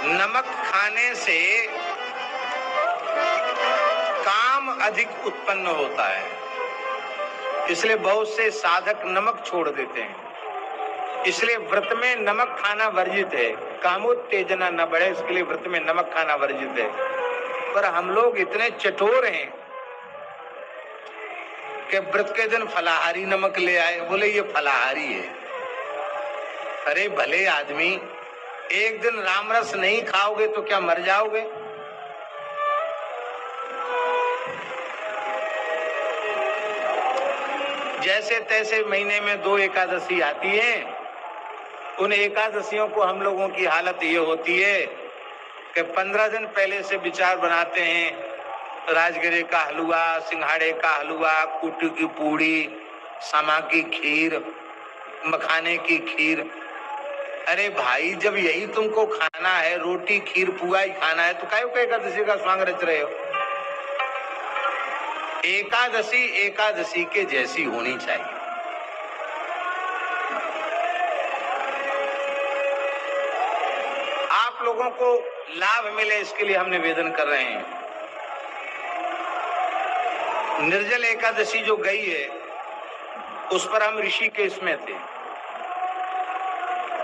नमक खाने से काम अधिक उत्पन्न होता है, इसलिए बहुत से साधक नमक छोड़ देते हैं। इसलिए व्रत में नमक खाना वर्जित है। कामोत्तेजना न बढ़े इसके लिए व्रत में नमक खाना वर्जित है। पर हम लोग इतने चटोर हैं कि व्रत के दिन फलाहारी नमक ले आए, बोले ये फलाहारी है। अरे भले आदमी, एक दिन रामरस नहीं खाओगे तो क्या मर जाओगे? जैसे तैसे महीने में 2 एकादशी आती है। उन एकादशियों को हम लोगों की हालत ये होती है कि 15 दिन पहले से विचार बनाते हैं। राजगिरे का हलवा, सिंघाड़े का हलवा, कूटू की पूड़ी, समा की खीर, मखाने की खीर। अरे भाई, जब यही तुमको खाना है, रोटी खीर पुआ ही खाना है, तो काहे को एकादशी का स्वांग रच रहे हो? एकादशी एकादशी के जैसी होनी चाहिए। आप लोगों को लाभ मिले इसके लिए हम निवेदन कर रहे हैं। निर्जल एकादशी जो गई है उस पर हम ऋषिकेश में थे,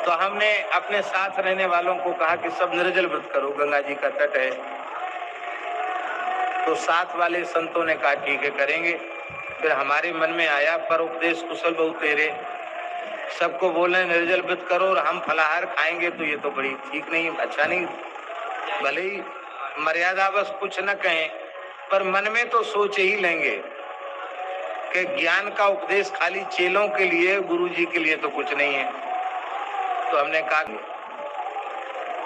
तो हमने अपने साथ रहने वालों को कहा कि सब निर्जल व्रत करो, गंगा जी का तट है। तो साथ वाले संतों ने कहा ठीक है करेंगे। फिर हमारे मन में आया, पर उपदेश कुशल बहु तेरे, सबको बोले निर्जल व्रत करो और हम फलाहार खाएंगे तो ये तो बड़ी ठीक नहीं, अच्छा नहीं। भले ही मर्यादा बस कुछ न कहें, पर मन में तो सोच ही लेंगे कि ज्ञान का उपदेश खाली चेलों के लिए, गुरु जी के लिए तो कुछ नहीं है। तो हमने कहा,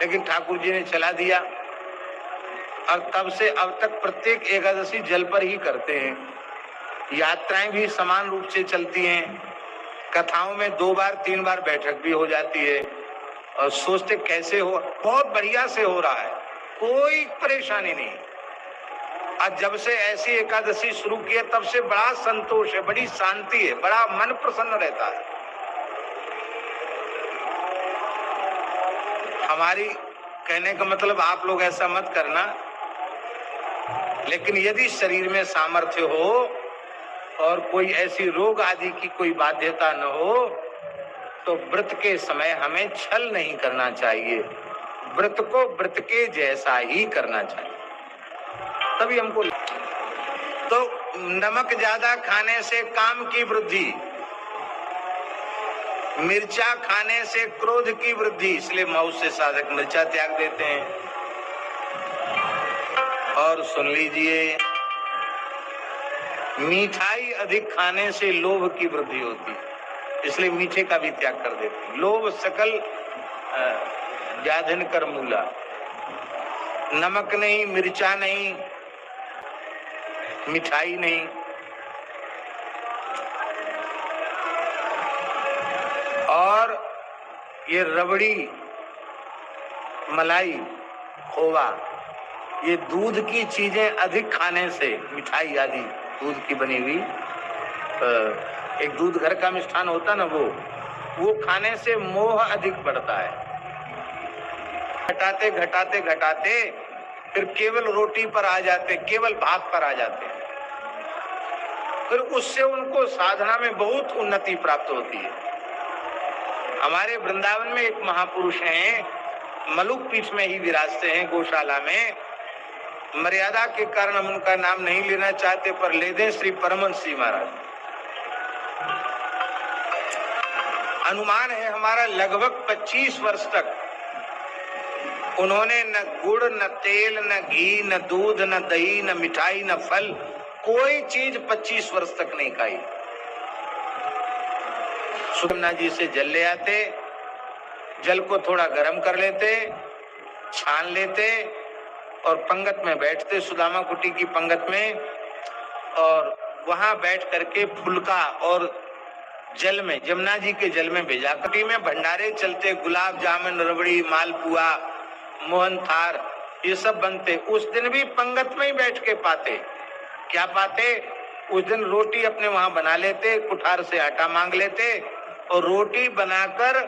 लेकिन ठाकुर जी ने चला दिया और तब से अब तक प्रत्येक एकादशी जल पर ही करते हैं। यात्राएं भी समान रूप से चलती हैं। कथाओं में 2 बार 3 बार बैठक भी हो जाती है और सोचते कैसे हो, बहुत बढ़िया से हो रहा है, कोई परेशानी नहीं। आज जब से ऐसी एकादशी शुरू की है तब से बड़ा संतोष है, बड़ी शांति है, बड़ा मन प्रसन्न रहता है। हमारी कहने का मतलब आप लोग ऐसा मत करना, लेकिन यदि शरीर में सामर्थ्य हो और कोई ऐसी रोग आदि की कोई बाध्यता न हो तो व्रत के समय हमें छल नहीं करना चाहिए। व्रत को व्रत के जैसा ही करना चाहिए, तभी हमको। तो नमक ज्यादा खाने से काम की वृद्धि, मिर्चा खाने से क्रोध की वृद्धि, इसलिए मौत से साधक मिर्चा त्याग देते हैं। और सुन लीजिए, मिठाई अधिक खाने से लोभ की वृद्धि होती है, इसलिए मीठे का भी त्याग कर देते हैं। लोभ सकल व्याधिन कर मूला। नमक नहीं, मिर्चा नहीं, मिठाई नहीं। और ये रबड़ी, मलाई, खोवा, ये दूध की चीजें अधिक खाने से, मिठाई आदि दूध की बनी हुई, एक दूध घर का मिष्ठान होता ना, वो खाने से मोह अधिक बढ़ता है। घटाते घटाते घटाते फिर केवल रोटी पर आ जाते, केवल भात पर आ जाते हैं। फिर उससे उनको साधना में बहुत उन्नति प्राप्त होती है। हमारे वृंदावन में एक महापुरुष हैं, मलुक पीठ में ही विराजते हैं, गौशाला में। मर्यादा के कारण हम उनका नाम नहीं लेना चाहते, पर ले दें, श्री परमहंस जी महाराज। अनुमान है हमारा लगभग 25 वर्ष तक उन्होंने न गुड़, न तेल, न घी, न दूध, न दही, न मिठाई, न फल, कोई चीज 25 वर्ष तक नहीं खाई। सुगमना जी से जल ले आते, जल को थोड़ा गर्म कर लेते, छान लेते और पंगत में बैठते, सुदामा कुटी की पंगत में, और वहां बैठ करके फुलका और जल में, जमुना जी के जल में भेजा। कुटी में भंडारे चलते, गुलाब जामुन, रबड़ी, मालपुआ, मोहन थार, ये सब बनते। उस दिन भी पंगत में ही बैठ के पाते। क्या पाते? उस दिन रोटी अपने वहां बना लेते, कुठार से आटा मांग लेते और रोटी बनाकर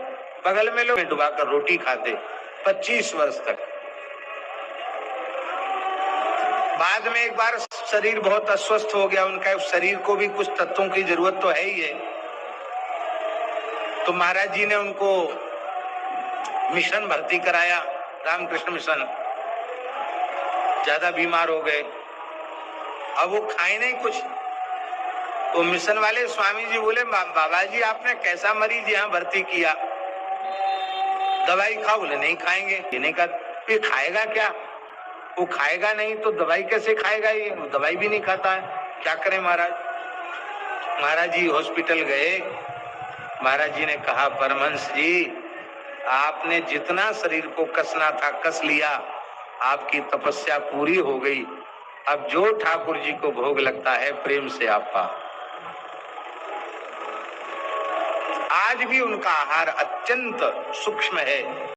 बगल में लोग डुबाकर रोटी खाते 25 वर्ष तक। बाद में एक बार शरीर बहुत अस्वस्थ हो गया उनका, शरीर को भी कुछ तत्वों की जरूरत तो है ही है। तो महाराज जी ने उनको मिशन भर्ती कराया, रामकृष्ण मिशन। ज्यादा बीमार हो गए, अब वो खाए नहीं कुछ। तो मिशन वाले स्वामी जी बोले, बाबा जी आपने कैसा मरीज यहाँ भर्ती किया, दवाई खाओ। बोले नहीं खाएंगे। ये नहीं कहा, ये खाएगा क्या? वो खाएगा नहीं तो दवाई कैसे खाएगा? ये दवाई भी नहीं खाता है, क्या करें महाराज? महाराज जी हॉस्पिटल गए। महाराज जी ने कहा, परमहंस जी आपने जितना शरीर को कसना था कस लिया, आपकी तपस्या पूरी हो गई। अब जो ठाकुर जी को भोग लगता है प्रेम से आप पाओ। आज भी उनका आहार अत्यंत सूक्ष्म है।